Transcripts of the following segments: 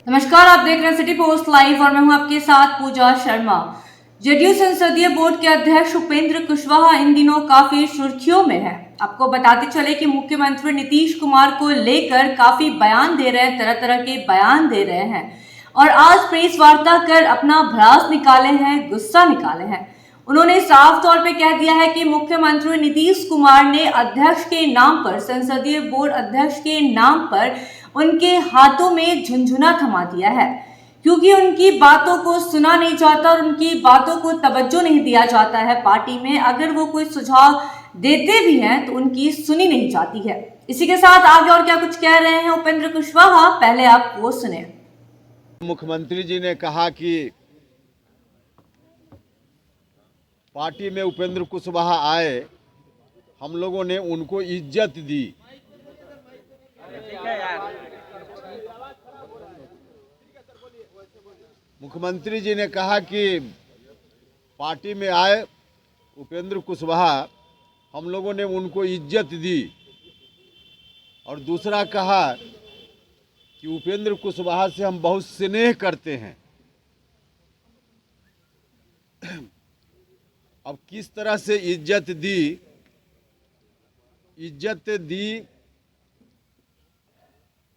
नमस्कार, आप देख रहे हैं सिटी पोस्ट लाइव और मैं हूं आपके साथ पूजा शर्मा। जेडीयू संसदीय बोर्ड के अध्यक्ष उपेंद्र कुशवाहा इन दिनों काफी सुर्खियों में है। आपको बताते चले कि मुख्यमंत्री नीतीश कुमार को लेकर काफी बयान दे रहे हैं, तरह तरह के बयान दे रहे हैं और आज प्रेस वार्ता कर अपना भड़ास निकाले हैं, गुस्सा निकाले हैं। उन्होंने साफ तौर पे कह दिया है कि मुख्यमंत्री नीतीश कुमार ने अध्यक्ष के नाम पर, संसदीय बोर्ड अध्यक्ष के नाम पर उनके हाथों में झुनझुना थमा दिया है, क्योंकि उनकी बातों को सुना नहीं जाता और उनकी बातों को तवज्जो नहीं दिया जाता है। पार्टी में अगर वो कोई सुझाव देते भी हैं तो उनकी सुनी नहीं जाती है। इसी के साथ आगे और क्या कुछ कह रहे हैं उपेंद्र कुशवाहा, पहले आप वो सुने। मुख्यमंत्री जी ने कहा कि पार्टी में उपेंद्र कुशवाहा आए, हम लोगों ने उनको इज्जत दी। मुख्यमंत्री जी ने कहा कि पार्टी में आए उपेंद्र कुशवाहा, हम लोगों ने उनको इज्जत दी। और दूसरा कहा कि उपेंद्र कुशवाहा से हम बहुत स्नेह करते हैं। अब किस तरह से इज्जत दी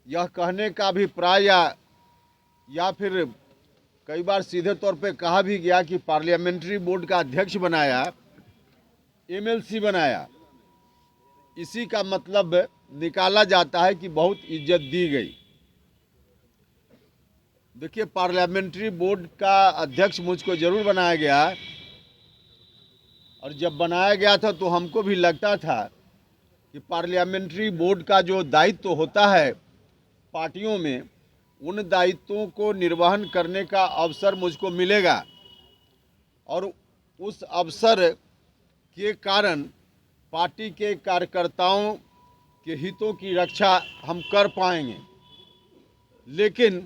यह कहने का अभिप्राय या फिर कई बार सीधे तौर पे कहा भी गया कि पार्लियामेंट्री बोर्ड का अध्यक्ष बनाया, एमएलसी बनाया, इसी का मतलब निकाला जाता है कि बहुत इज्जत दी गई। देखिए, पार्लियामेंट्री बोर्ड का अध्यक्ष मुझको जरूर बनाया गया और जब बनाया गया था तो हमको भी लगता था कि पार्लियामेंट्री बोर्ड का जो दायित्व होता है पार्टियों में, उन दायित्वों को निर्वहन करने का अवसर मुझको मिलेगा और उस अवसर के कारण पार्टी के कार्यकर्ताओं के हितों की रक्षा हम कर पाएंगे। लेकिन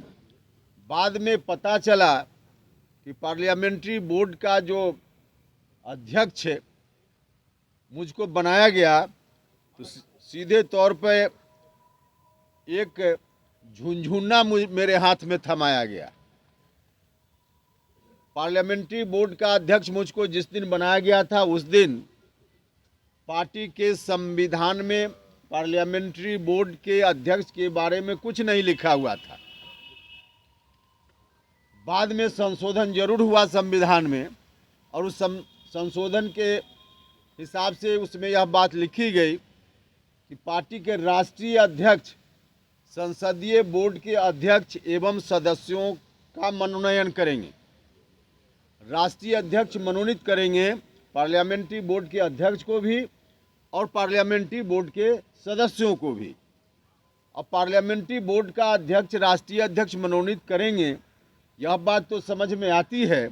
बाद में पता चला कि पार्लियामेंट्री बोर्ड का जो अध्यक्ष मुझको बनाया गया तो सीधे तौर पे एक झुनझुना मेरे हाथ में थमाया गया। पार्लियामेंट्री बोर्ड का अध्यक्ष मुझको जिस दिन बनाया गया था उस दिन पार्टी के संविधान में पार्लियामेंट्री बोर्ड के अध्यक्ष के बारे में कुछ नहीं लिखा हुआ था। बाद में संशोधन जरूर हुआ संविधान में और उस संशोधन के हिसाब से उसमें यह बात लिखी गई कि पार्टी के राष्ट्रीय अध्यक्ष संसदीय बोर्ड के अध्यक्ष एवं सदस्यों का मनोनयन करेंगे। राष्ट्रीय अध्यक्ष मनोनीत करेंगे पार्लियामेंट्री बोर्ड के अध्यक्ष को भी और पार्लियामेंट्री बोर्ड के सदस्यों को भी। अब पार्लियामेंट्री बोर्ड का अध्यक्ष राष्ट्रीय अध्यक्ष मनोनीत करेंगे, यह बात तो समझ में आती है,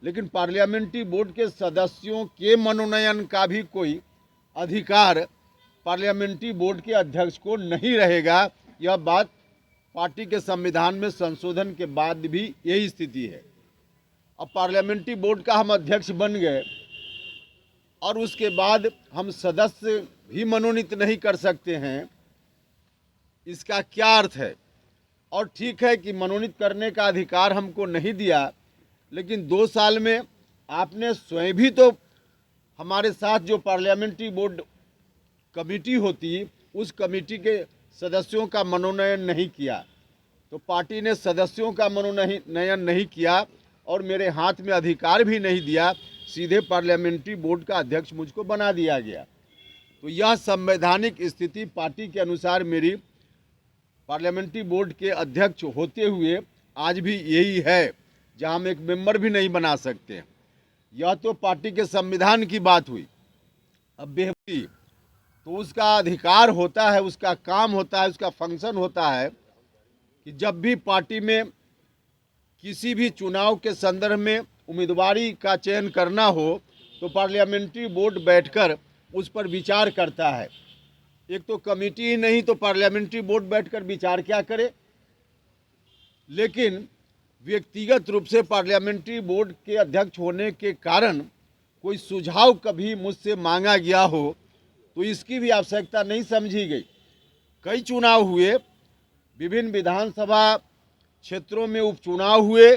लेकिन पार्लियामेंट्री बोर्ड के सदस्यों के मनोनयन का भी कोई अधिकार पार्लियामेंट्री बोर्ड के अध्यक्ष को नहीं रहेगा। यह बात पार्टी के संविधान में संशोधन के बाद भी यही स्थिति है। अब पार्लियामेंट्री बोर्ड का हम अध्यक्ष बन गए और उसके बाद हम सदस्य भी मनोनीत नहीं कर सकते हैं, इसका क्या अर्थ है? और ठीक है कि मनोनीत करने का अधिकार हमको नहीं दिया, लेकिन 2 साल में आपने स्वयं भी तो हमारे साथ जो पार्लियामेंट्री बोर्ड कमेटी होती, उस कमेटी के सदस्यों का मनोनयन नहीं किया। तो पार्टी ने सदस्यों का मनोनयन नहीं किया और मेरे हाथ में अधिकार भी नहीं दिया, सीधे पार्लियामेंट्री बोर्ड का अध्यक्ष मुझको बना दिया गया। तो यह संवैधानिक स्थिति पार्टी के अनुसार मेरी पार्लियामेंट्री बोर्ड के अध्यक्ष होते हुए आज भी यही है, जहां हम एक मेंबर भी नहीं बना सकते। यह तो पार्टी के संविधान की बात हुई। अब बेहतरी तो उसका अधिकार होता है, उसका काम होता है, उसका फंक्शन होता है कि जब भी पार्टी में किसी भी चुनाव के संदर्भ में उम्मीदवारी का चयन करना हो तो पार्लियामेंट्री बोर्ड बैठकर उस पर विचार करता है। एक तो कमेटी ही नहीं तो पार्लियामेंट्री बोर्ड बैठकर विचार क्या करे। लेकिन व्यक्तिगत रूप से पार्लियामेंट्री बोर्ड के अध्यक्ष होने के कारण कोई सुझाव कभी मुझसे मांगा गया हो तो इसकी भी आवश्यकता नहीं समझी गई। कई चुनाव हुए, विभिन्न विधानसभा क्षेत्रों में उपचुनाव हुए,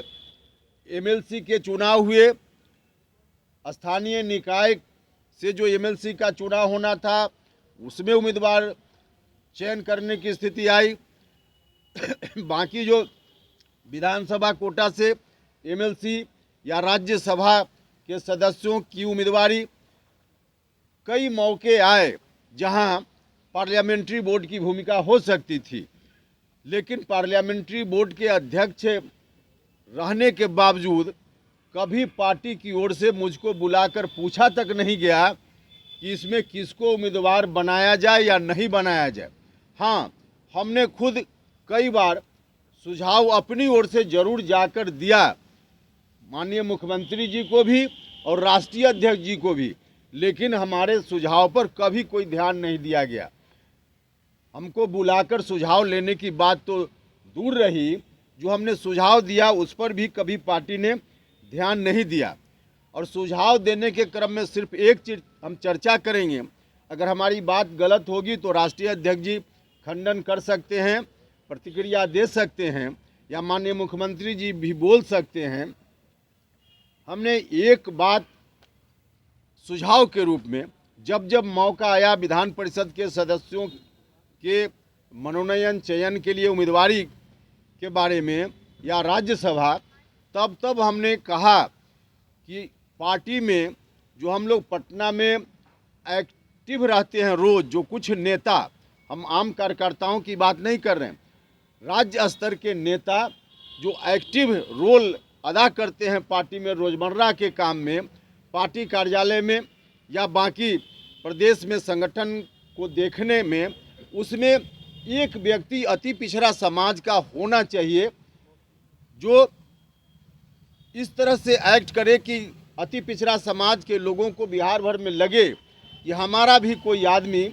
एमएलसी के चुनाव हुए, स्थानीय निकाय से जो एमएलसी का चुनाव होना था उसमें उम्मीदवार चयन करने की स्थिति आई। बाकी जो विधानसभा कोटा से एमएलसी या राज्यसभा के सदस्यों की उम्मीदवारी, कई मौके आए जहां पार्लियामेंट्री बोर्ड की भूमिका हो सकती थी, लेकिन पार्लियामेंट्री बोर्ड के अध्यक्ष रहने के बावजूद कभी पार्टी की ओर से मुझको बुलाकर पूछा तक नहीं गया कि इसमें किसको उम्मीदवार बनाया जाए या नहीं बनाया जाए। हाँ, हमने खुद कई बार सुझाव अपनी ओर से जरूर जाकर दिया, माननीय मुख्यमंत्री जी को भी और राष्ट्रीय अध्यक्ष जी को भी, लेकिन हमारे सुझाव पर कभी कोई ध्यान नहीं दिया गया। हमको बुलाकर सुझाव लेने की बात तो दूर रही, जो हमने सुझाव दिया उस पर भी कभी पार्टी ने ध्यान नहीं दिया। और सुझाव देने के क्रम में सिर्फ एक चीज हम चर्चा करेंगे, अगर हमारी बात गलत होगी तो राष्ट्रीय अध्यक्ष जी खंडन कर सकते हैं, प्रतिक्रिया दे सकते हैं, या माननीय मुख्यमंत्री जी भी बोल सकते हैं। हमने एक बात सुझाव के रूप में, जब जब मौका आया विधान परिषद के सदस्यों के मनोनयन चयन के लिए उम्मीदवारी के बारे में या राज्यसभा, तब तब हमने कहा कि पार्टी में जो हम लोग पटना में एक्टिव रहते हैं रोज़, जो कुछ नेता, हम आम कार्यकर्ताओं की बात नहीं कर रहे हैं, राज्य स्तर के नेता जो एक्टिव रोल अदा करते हैं पार्टी में रोज़मर्रा के काम में, पार्टी कार्यालय में या बाकी प्रदेश में संगठन को देखने में, उसमें एक व्यक्ति अति पिछड़ा समाज का होना चाहिए जो इस तरह से एक्ट करे कि अति पिछड़ा समाज के लोगों को बिहार भर में लगे कि हमारा भी कोई आदमी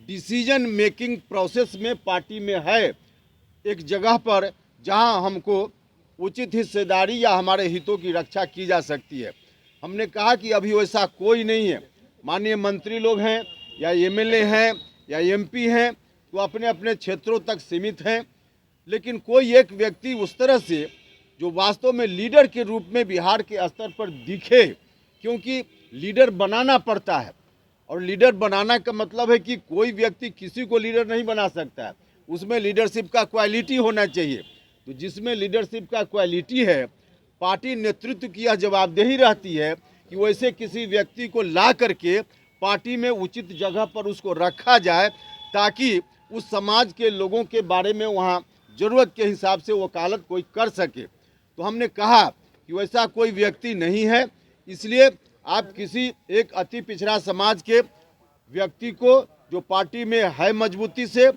डिसीजन मेकिंग प्रोसेस में पार्टी में है, एक जगह पर जहां हमको उचित हिस्सेदारी या हमारे हितों की रक्षा की जा सकती है। हमने कहा कि अभी वैसा कोई नहीं है। माननीय मंत्री लोग हैं या एमएलए हैं या एमपी हैं तो अपने अपने क्षेत्रों तक सीमित हैं, लेकिन कोई एक व्यक्ति उस तरह से जो वास्तव में लीडर के रूप में बिहार के स्तर पर दिखे, क्योंकि लीडर बनाना पड़ता है और लीडर बनाना का मतलब है कि कोई व्यक्ति किसी को लीडर नहीं बना सकता है, उसमें लीडरशिप का क्वालिटी होना चाहिए। तो जिसमें लीडरशिप का क्वालिटी है, पार्टी नेतृत्व की यह जवाबदेही रहती है कि वैसे किसी व्यक्ति को ला करके पार्टी में उचित जगह पर उसको रखा जाए, ताकि उस समाज के लोगों के बारे में वहाँ ज़रूरत के हिसाब से वकालत कोई कर सके। तो हमने कहा कि वैसा कोई व्यक्ति नहीं है, इसलिए आप किसी एक अति पिछड़ा समाज के व्यक्ति को जो पार्टी में है मजबूती से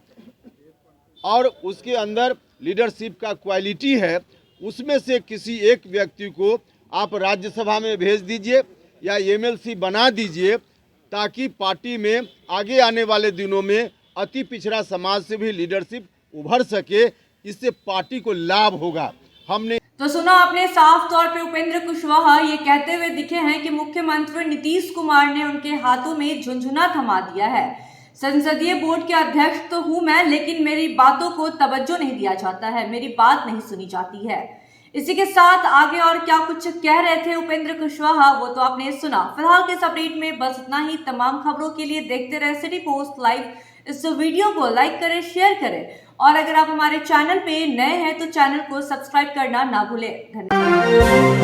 और उसके अंदर लीडरशिप का क्वालिटी है, उसमें से किसी एक व्यक्ति को आप राज्यसभा में भेज दीजिए या एमएलसी बना दीजिए, ताकि पार्टी में आगे आने वाले दिनों में अति पिछड़ा समाज से भी लीडरशिप उभर सके, इससे पार्टी को लाभ होगा। हमने तो सुना आपने, साफ तौर पे उपेंद्र कुशवाहा ये कहते हुए दिखे हैं कि मुख्यमंत्री नीतीश कुमार ने उनके हाथों में झुनझुना थमा दिया है। संसदीय बोर्ड के अध्यक्ष तो हूं मैं, लेकिन मेरी बातों को तवज्जो नहीं दिया जाता है, मेरी बात नहीं सुनी जाती है। इसी के साथ आगे और क्या कुछ कह रहे थे उपेंद्र कुशवाहा, वो तो आपने सुना। फिलहाल के इस अपडेट में बस इतना ही। तमाम खबरों के लिए देखते रहे सिटी पोस्ट लाइव। इस वीडियो को लाइक करें, शेयर करें, और अगर आप हमारे चैनल पे नए हैं तो चैनल को सब्सक्राइब करना ना भूलें। धन्यवाद।